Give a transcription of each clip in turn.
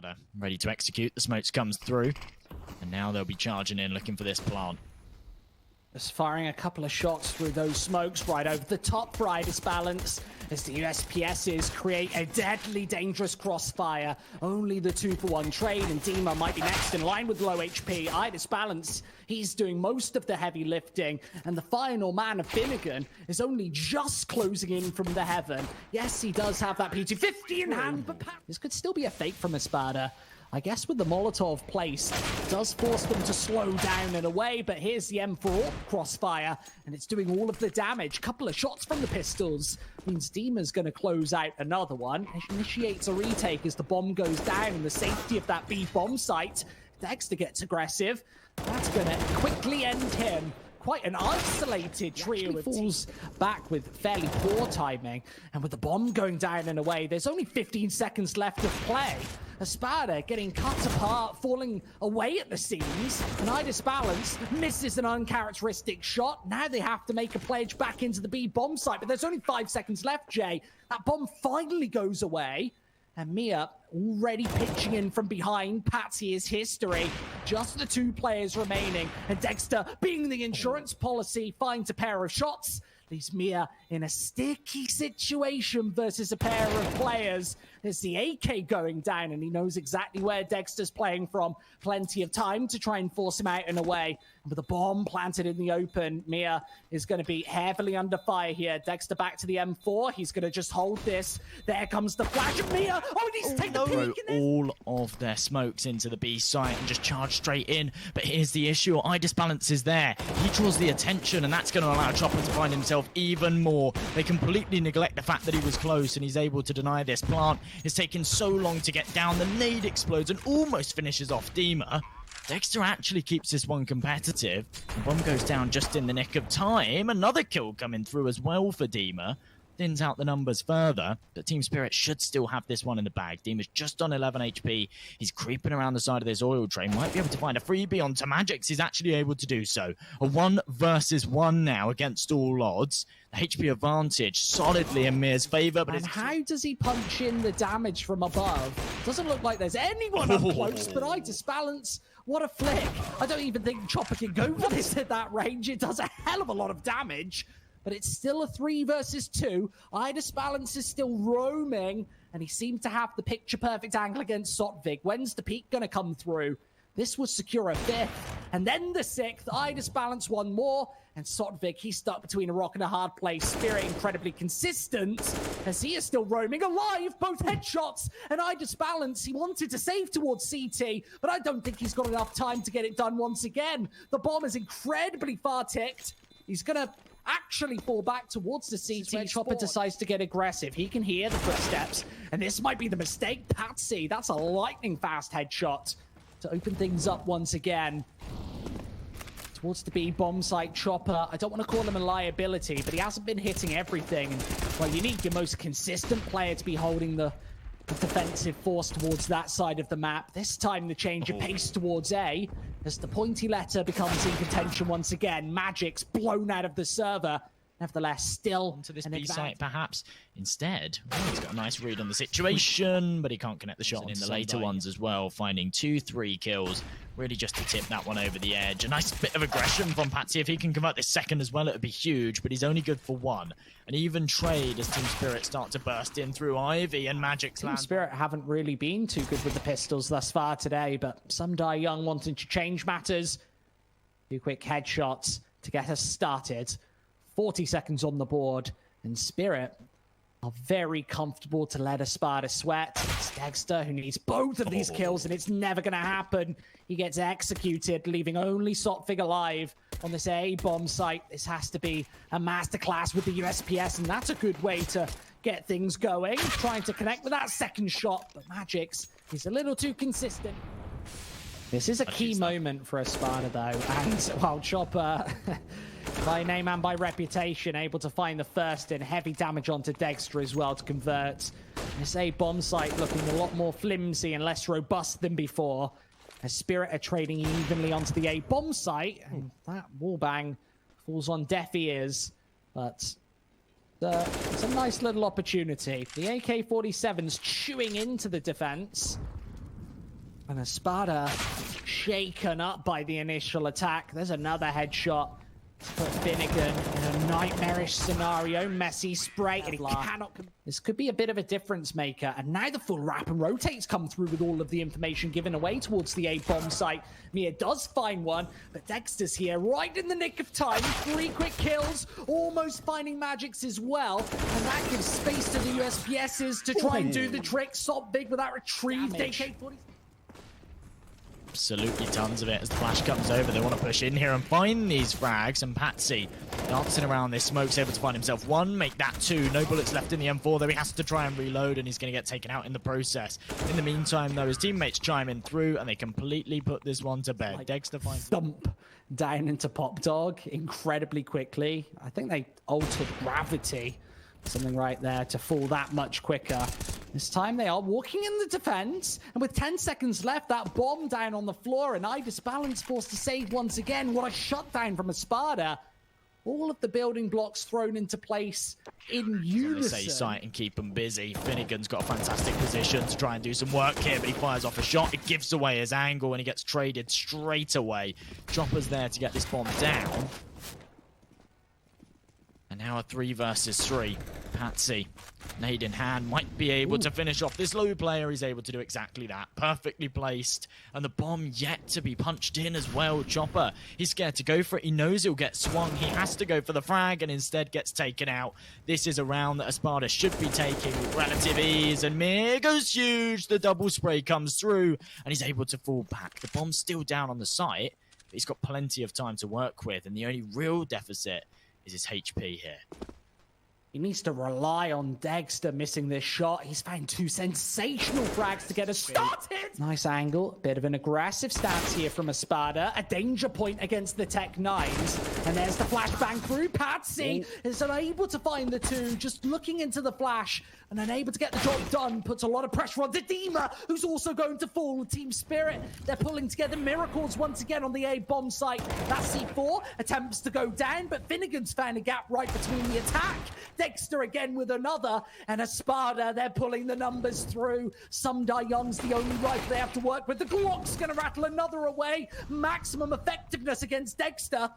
Espada ready to execute. The smokes comes through, and now they'll be charging in, looking for this plant. Just firing a couple of shots through those smokes right over the top for Balance as the USPSs create a deadly dangerous crossfire. Only the 2-for-1 trade, and Dima might be next in line with low HP. Balance, he's doing most of the heavy lifting, and the final man of Finnegan is only just closing in from the heaven. Yes, he does have that P250 in hand, but this could still be a fake from Espada. I guess with the Molotov placed, does force them to slow down in a way, but here's the M4 crossfire, and it's doing all of the damage. Couple of shots from the pistols means Dima's going to close out another one. Initiates a retake as the bomb goes down in the safety of that B bomb site. Dexter gets aggressive. That's going to quickly end him. Quite an isolated trio. It falls back with fairly poor timing, and with the bomb going down in a way, there's only 15 seconds left of play. Espada getting cut apart, falling away at the seams, and Balance misses an uncharacteristic shot. Now they have to make a pledge back into the B bomb site, but there's only 5 seconds left, Jay. That bomb finally goes away, and Mia already pitching in from behind. Patsy is history. Just the 2 players remaining, and Dexter, being the insurance policy, finds a pair of shots. Leaves Mia in a sticky situation versus a pair of players. There's the AK going down, and he knows exactly where Dexter's playing from. Plenty of time to try and force him out and away. And with the bomb planted in the open, Mia is going to be heavily under fire here. Dexter back to the M4. He's going to just hold this. There comes the flash of Mia. Oh, he needs to take the peek. All of their smokes into the B site and just charge straight in. But here's the issue. Balance is there. He draws the attention, and that's going to allow Chopper to find himself even more. They completely neglect the fact that he was close, and he's able to deny this plant. It's taken so long to get down. The nade explodes and almost finishes off Dima. Dexter actually keeps this one competitive. The bomb goes down just in the nick of time. Another kill coming through as well for Dima. Thins out the numbers further, but Team Spirit should still have this one in the bag. Dima's just on 11 HP. He's creeping around the side of this oil train. Might be able to find a freebie onto Magix. He's actually able to do so. A 1 versus 1 now against all odds. The HP advantage solidly in Mir's favor, but how does he punch in the damage from above? Doesn't look like there's anyone up close, but Balance, what a flick. I don't even think Chopper can go for this at that range. It does a hell of a lot of damage, but it's still a 3 versus 2. Balance is still roaming, and he seemed to have the picture-perfect angle against Sotvig. When's the peak going to come through? This would secure a 5th, and then the 6th. Balance one more, and Sotvig, he's stuck between a rock and a hard place. Spirit incredibly consistent, as he is still roaming alive. Both headshots, and Balance, he wanted to save towards CT, but I don't think he's got enough time to get it done once again. The bomb is incredibly far ticked. He's going to actually fall back towards the CT. Chopper decides to get aggressive. He can hear the footsteps, and this might be the mistake. Patsy, that's a lightning fast headshot to open things up once again. Towards the B bomb site, Chopper, I don't want to call him a liability, but he hasn't been hitting everything. And, well, you need your most consistent player to be holding the defensive force towards that side of the map. This time the change of pace towards A, as the pointy letter becomes in contention once again. Magic's blown out of the server. Nevertheless, still to this B site, perhaps. Instead, he's got a nice read on the situation, but he can't connect the shot in the later ones as well, finding 2-3 kills, really just to tip that one over the edge. A nice bit of aggression from Patsy. If he can convert this second as well, it would be huge, but he's only good for 1. An even trade as Team Spirit start to burst in through Ivy and Magic's Team Spirit haven't really been too good with the pistols thus far today, but some die young wanting to change matters. 2 quick headshots to get us started. 40 seconds on the board, and Spirit are very comfortable to let Espada sweat. It's Dexter who needs both of these kills, and it's never going to happen. He gets executed, leaving only Sotvig alive on this A bomb site. This has to be a masterclass with the USPS, and that's a good way to get things going. Trying to connect with that second shot, but Magix is a little too consistent. This is a key moment for Espada, though, and while Chopper, by name and by reputation, able to find the first and heavy damage onto Dexter as well to convert. This A bomb site looking a lot more flimsy and less robust than before, as Spirit are trading evenly onto the A bomb site, and that wallbang falls on deaf ears, but it's a nice little opportunity. The AK-47's chewing into the defense. And Espada shaken up by the initial attack. There's another headshot. Put Finnegan in a nightmarish scenario. Messy spray, and he cannot. This could be a bit of a difference maker. And now the full wrap and rotates come through with all of the information given away towards the A-bomb site. Mia does find one, but Dexter's here right in the nick of time. 3 quick kills, almost finding Magics as well. And that gives space to the USPSs to try and do the trick. Sop big with that retrieved AK-47. Absolutely tons of it as the flash comes over. They want to push in here and find these frags, and Patsy dancing around this smoke's able to find himself 1, make that 2. No bullets left in the M4, though he has to try and reload, and he's going to get taken out in the process. In the meantime, though, his teammates chime in through, and they completely put this one to bed. Dexter finds thump down into Pop Dog incredibly quickly. I think they altered gravity, something right there, to fall that much quicker. This time they are walking in the defense, and with 10 seconds left, that bomb down on the floor, and Balance forced to save once again. What a shutdown from Espada. All of the building blocks thrown into place in unison. Say sight and keep them busy. Finnegan's got a fantastic position to try and do some work here, but he fires off a shot. It gives away his angle, and he gets traded straight away. Chopper's there to get this bomb down. And now a 3 versus 3. Patsy, nade in hand, might be able to finish off this low player. He's able to do exactly that. Perfectly placed. And the bomb yet to be punched in as well. Chopper, he's scared to go for it. He knows he'll get swung. He has to go for the frag and instead gets taken out. This is a round that Espada should be taking with relative ease. And Mir goes huge. The double spray comes through and he's able to fall back. The bomb's still down on the site, but he's got plenty of time to work with. And the only real deficit is his HP here. He needs to rely on Dexter missing this shot. He's found 2 sensational frags to get us started. Nice angle. Bit of an aggressive stance here from Espada. A danger point against the Tech 9s. And there's the flashbang through. Patsy is unable to find the 2. Just looking into the flash and unable to get the job done. Puts a lot of pressure on Dima, who's also going to fall. Team Spirit, they're pulling together miracles once again on the A-bomb site. That C4 attempts to go down, but Finnegan's found a gap right between the attack. Dexter again with another, and Espada, they're pulling the numbers through. Some Die Young's the only rifle they have to work with. The Glock's gonna rattle another away. Maximum effectiveness against Dexter,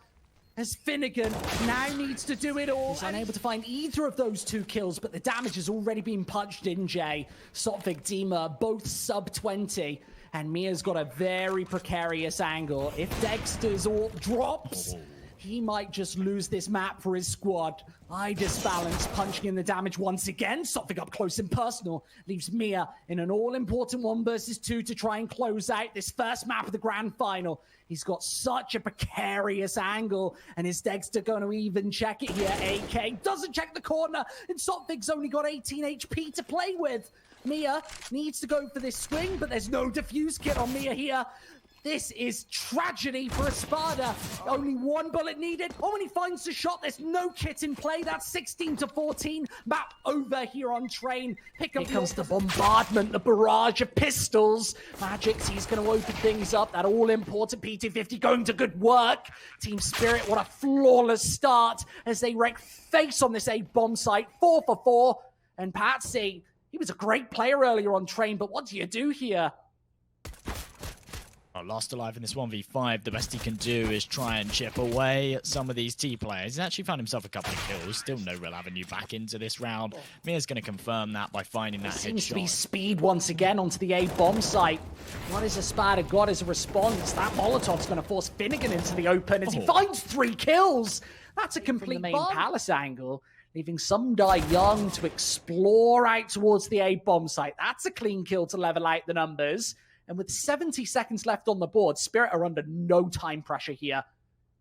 as Finnegan now needs to do it all. He's unable to find either of those 2 kills, but the damage has already been punched in, Jay. Sotvik, Dima, both sub 20. And Mia's got a very precarious angle. If Dexter's ult drops, he might just lose this map for his squad. Balance punching in the damage once again. Something up close and personal. Leaves Mia in an all-important 1 versus 2 to try and close out this first map of the grand final. He's got such a precarious angle. And is Dexter going to even check it here? AK doesn't check the corner. And Sotvig's only got 18 HP to play with. Mia needs to go for this swing, but there's no defuse kit on Mia here. This is tragedy for Espada. Only 1 bullet needed. Oh, and he finds the shot. There's no kit in play. That's 16-14. Map over here on train. Pick up. Here comes the bombardment, the barrage of pistols. Magics, he's going to open things up. That all-important P250 going to good work. Team Spirit, what a flawless start as they wreck face on this A-bomb site. 4 for 4. And Patsy, he was a great player earlier on train, but what do you do here? Lost alive in this 1v5, the best he can do is try and chip away at some of these T players. He's actually found himself a couple of kills. Still no real avenue back into this round. Mia's going to confirm that by finding that headshot. Seems to be speed once again onto the A-bomb site. What has Espada got as a response? That Molotov's going to force Finnegan into the open as he finds 3 kills. That's a complete main palace angle, leaving some Die Young to explore out towards the A-bomb site. That's a clean kill to level out the numbers. And with 70 seconds left on the board, Spirit are under no time pressure here.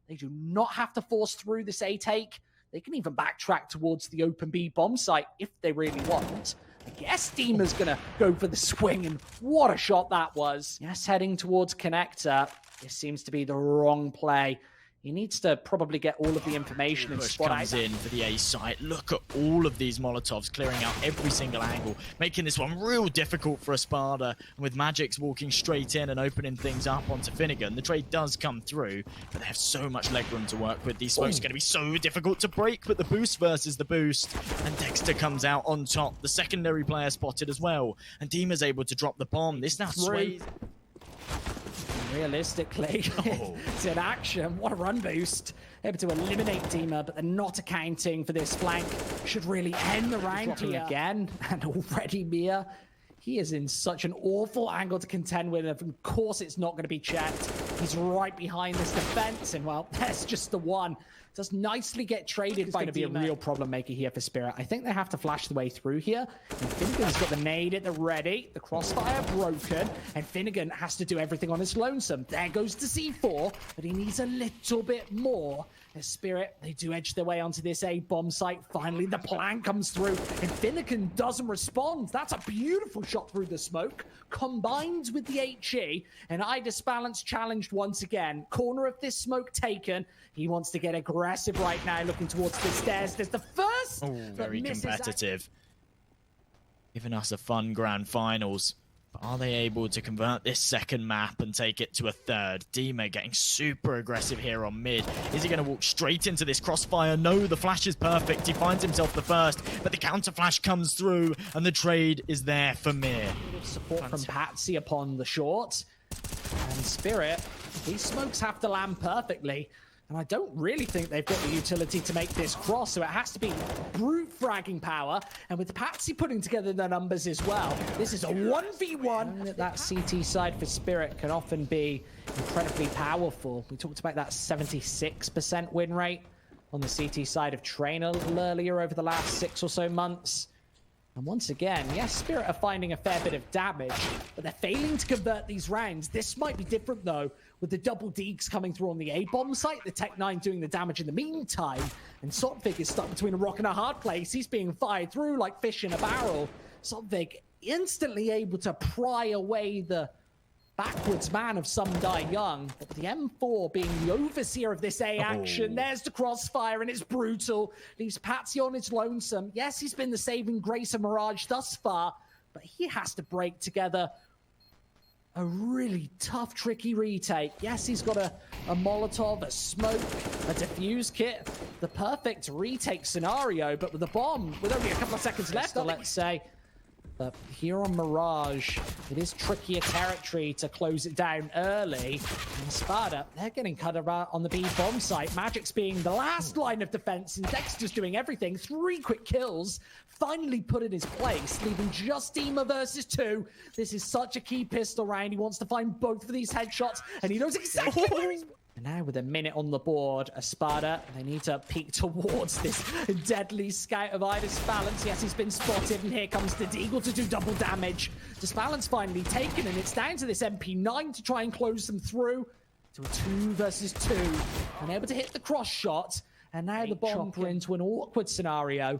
They do not have to force through this A take. They can even backtrack towards the open B bomb site if they really want. I guess Dima's going to go for the swing, and what a shot that was. Yes, heading towards connector. This seems to be the wrong play. He needs to probably get all of the information and push spot comes in for the A site. Look at all of these Molotovs clearing out every single angle, making this one real difficult for Espada. And with Magics walking straight in and opening things up onto Finnegan, the trade does come through, but they have so much legroom to work with. These smokes are going to be so difficult to break, but the boost versus the boost. And Dexter comes out on top. The secondary player spotted as well. And Dima's able to drop the bomb. This now sways. Realistically, it's in action. What a run boost. Able to eliminate Dima, but they're not accounting for this flank. Should really end the round here again. And already Mia, he is in such an awful angle to contend with. Of course, it's not going to be checked. He's right behind this defense. And well, that's just the one. Does nicely get traded by Dima. It's going to be a real problem maker here for Spirit. I think they have to flash the way through here. And Finnegan's got the nade at the ready. The crossfire broken. And Finnegan has to do everything on his lonesome. There goes the C4. But he needs a little bit more. As Spirit, they do edge their way onto this A bomb site. Finally, the plan comes through. And Finnegan doesn't respond. That's a beautiful shot through the smoke. Combined with the HE. And Balance challenged once again. Corner of this smoke taken. He wants to get aggressive right now, looking towards the stairs. There's the first. Oh, very competitive. Giving us a fun grand finals. But are they able to convert this second map and take it to a third? Dima getting super aggressive here on mid. Is he going to walk straight into this crossfire? No, the flash is perfect. He finds himself the first, but the counter flash comes through and the trade is there for Mir. Support from Patsy upon the short. And Spirit, these smokes have to land perfectly. And I don't really think they've got the utility to make this cross, so it has to be brute fragging power. And with Patsy putting together the numbers as well, this is a 1v1. That CT side for Spirit can often be incredibly powerful. We talked about that 76% win rate on the CT side of Train a little earlier over the last 6 or so months. And once again, yes, Spirit are finding a fair bit of damage, but they're failing to convert these rounds. This might be different, though, with the double deeks coming through on the A-bomb site, the Tech-9 doing the damage in the meantime, and Sotvig is stuck between a rock and a hard place. He's being fired through like fish in a barrel. Sotvig instantly able to pry away the backwards man of Some Die Young, but the M4 being the overseer of this A action. There's the crossfire, and it's brutal. Leaves Patsy on his lonesome. Yes, he's been the saving grace of Mirage thus far, but he has to break together a really tough, tricky retake. Yes, he's got a Molotov, a smoke, a defuse kit. The perfect retake scenario, but with a bomb, with only a couple of seconds left, let's say. But here on Mirage, it is trickier territory to close it down early. And Espada, they're getting cut about on the B bomb site. Magic's being the last line of defense, and Dexter's doing everything. 3 quick kills, finally put in his place, leaving just Dima versus 2. This is such a key pistol round. He wants to find both of these headshots, and he knows exactly where he's... And now with a minute on the board, Espada, they need to peek towards this deadly scout of Balance. Yes, he's been spotted, and here comes the Deagle to do double damage. Balance finally taken, and it's down to this MP9 to try and close them through to a 2 versus 2. Unable to hit the cross shot, and now the bomb into an awkward scenario.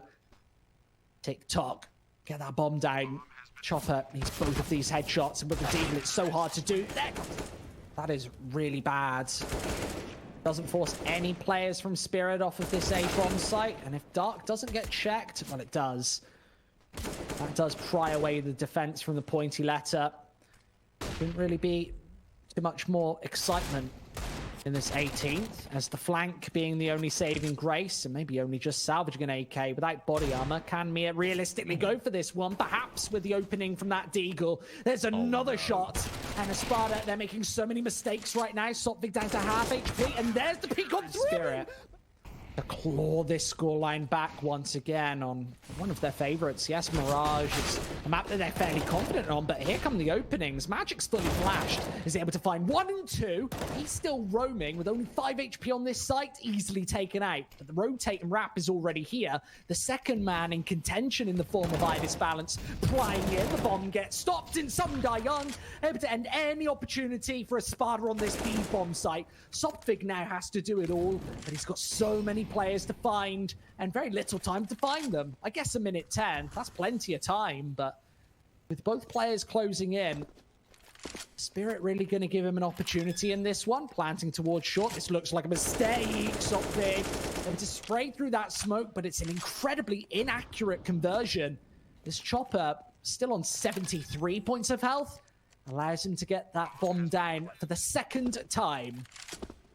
Tick-tock, get that bomb down. Chopper needs both of these headshots, and with the Deagle, it's so hard to do. That is really bad. Doesn't force any players from Spirit off of this A-bomb site. And if Dark doesn't get checked, well, it does. That does pry away the defense from the pointy letter. Shouldn't really be too much more excitement in this 18th, as the flank being the only saving grace, and maybe only just salvaging an AK without body armor. Can Mia realistically go for this one? Perhaps with the opening from that Deagle. There's another shot, and Espada, they're making so many mistakes right now. Sotvig down to half HP, and there's the peek on Spirit to claw this scoreline back once again on one of their favorites. Yes, Mirage is a map that they're fairly confident on, but here come the openings. Magic's fully flashed, is able to find 1 and 2. He's still roaming with only 5 HP on this site, easily taken out. But the rotate and wrap is already here. The second man in contention in the form of Balance prying in. The bomb gets stopped in Some Die Young, able to end any opportunity for Espada on this B-bomb site. Sotvig now has to do it all, but he's got so many players to find and very little time to find them. I guess a minute 10, that's plenty of time, but with both players closing in, Spirit really going to give him an opportunity in this one, planting towards short. This looks like a mistake. Sotvig able to spray through that smoke, but it's an incredibly inaccurate conversion. This Chopper still on 73 points of health, allows him to get that bomb down for the second time.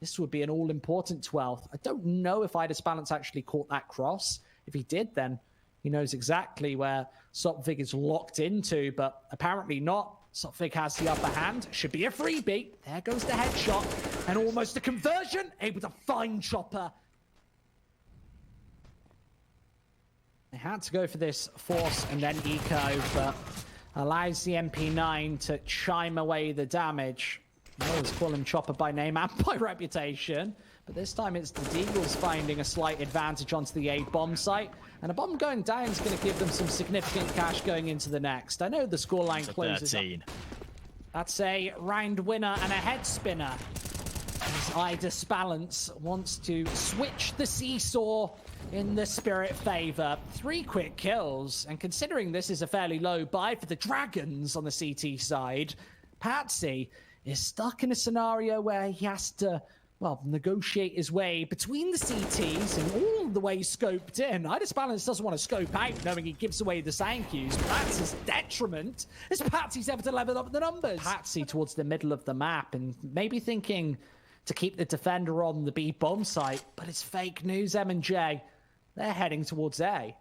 This would be an all-important 12th. I don't know if Balance actually caught that cross. If he did, then he knows exactly where Sotvig is locked into, but apparently not. Sophic has the upper hand. Should be a freebie. There goes the headshot. And almost a conversion. Able to find Chopper. They had to go for this force and then eco, but allows the MP9 to chime away the damage. I always call him Chopper by name and by reputation, but this time it's the Deagles finding a slight advantage onto the A bomb site, and a bomb going down is going to give them some significant cash going into the next. I know the scoreline closes 13. up. That's a round winner and a head spinner. As Idis Balance wants to switch the seesaw in the Spirit favor. 3 quick kills, and considering this is a fairly low buy for the Dragons on the CT side, Patsy is stuck in a scenario where he has to, well, negotiate his way between the CTs and all the way scoped in. Idis Balance doesn't want to scope out knowing he gives away the sound cues, but that's his detriment as Patsy's able to level up the numbers. Patsy towards the middle of the map and maybe thinking to keep the defender on the B bomb site, but it's fake news, M&J. They're heading towards A.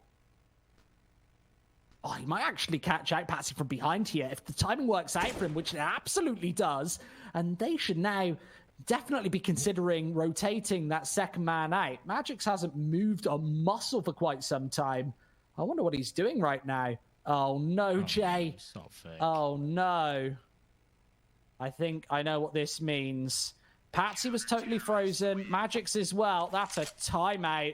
Oh, he might actually catch out Patsy from behind here if the timing works out for him, which it absolutely does. And they should now definitely be considering rotating that second man out. Magix hasn't moved a muscle for quite some time. I wonder what he's doing right now. Oh no, Jay. It's not fake. Oh no. I think I know what this means. Patsy was totally frozen. Magix as well. That's a timeout.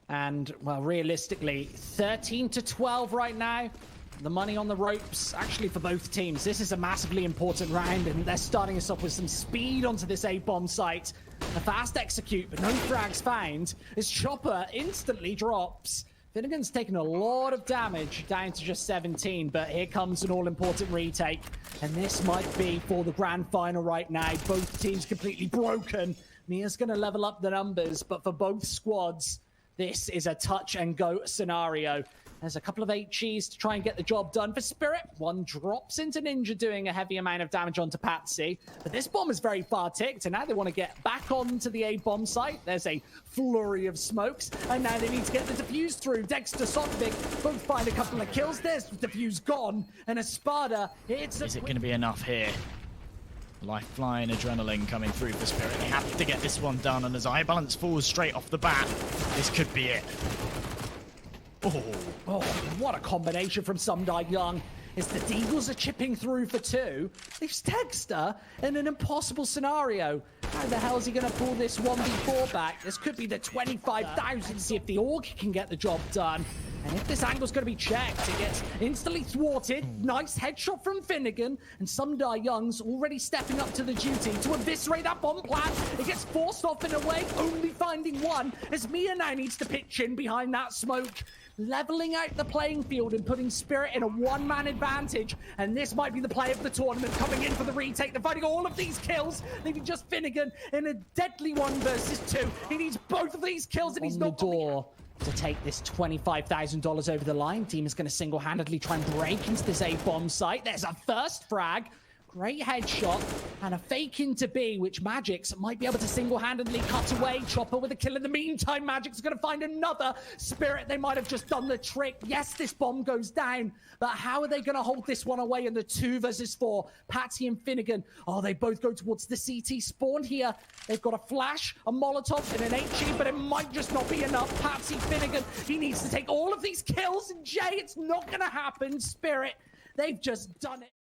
And, well, realistically, 13-12 right now. The money on the ropes, actually, for both teams. This is a massively important round, and they're starting us off with some speed onto this A-bomb site. A fast execute, but no frags found, as Chopper instantly drops. Finnegan's taken a lot of damage, down to just 17, but here comes an all-important retake. And this might be for the grand final right now. Both teams completely broken. Mia's going to level up the numbers, but for both squads, this is a touch-and-go scenario. There's a couple of HEs to try and get the job done for Spirit. One drops into Ninja, doing a heavy amount of damage onto Patsy. But this bomb is very far ticked, and now they want to get back onto the A-bomb site. There's a flurry of smokes, and now they need to get the defuse through. Dexter, Sotvic both find a couple of kills. There's the defuse gone, and Espada hits... Is it going to be enough here? Lifeline adrenaline coming through for Spirit. They have to get this one done, and as I-Balance falls straight off the bat, this could be it. Oh, what a combination from Sumdai Young. As the Deagles are chipping through for 2, leaves Dexter in an impossible scenario. How the hell is he going to pull this 1v4 back? This could be the 25,000. See if the Orc can get the job done. And if this angle's going to be checked, it gets instantly thwarted. Nice headshot from Finnegan. And Sumdai Young's already stepping up to the duty to eviscerate that bomb plant. It gets forced off in a way, only finding one, as Mia now needs to pitch in behind that smoke. Leveling out the playing field and putting Spirit in a one-man advantage. And this might be the play of the tournament, coming in for the retake. They're finding all of these kills, leaving just Finnegan in a deadly 1 versus 2. He needs both of these kills, and he's not door to take this $25,000 over the line. Team is going to single-handedly try and break into this A-bomb site. There's a first frag. Great headshot and a fake into B, which Magix might be able to single-handedly cut away. Chopper with a kill in the meantime. Magic's going to find another. Spirit, they might have just done the trick. Yes, this bomb goes down, but how are they going to hold this one away in the 2 versus 4? Patsy and Finnegan, oh, they both go towards the CT spawn here. They've got a flash, a Molotov, and an HE, but it might just not be enough. Patsy, Finnegan, he needs to take all of these kills, and Jay, it's not going to happen. Spirit, they've just done it.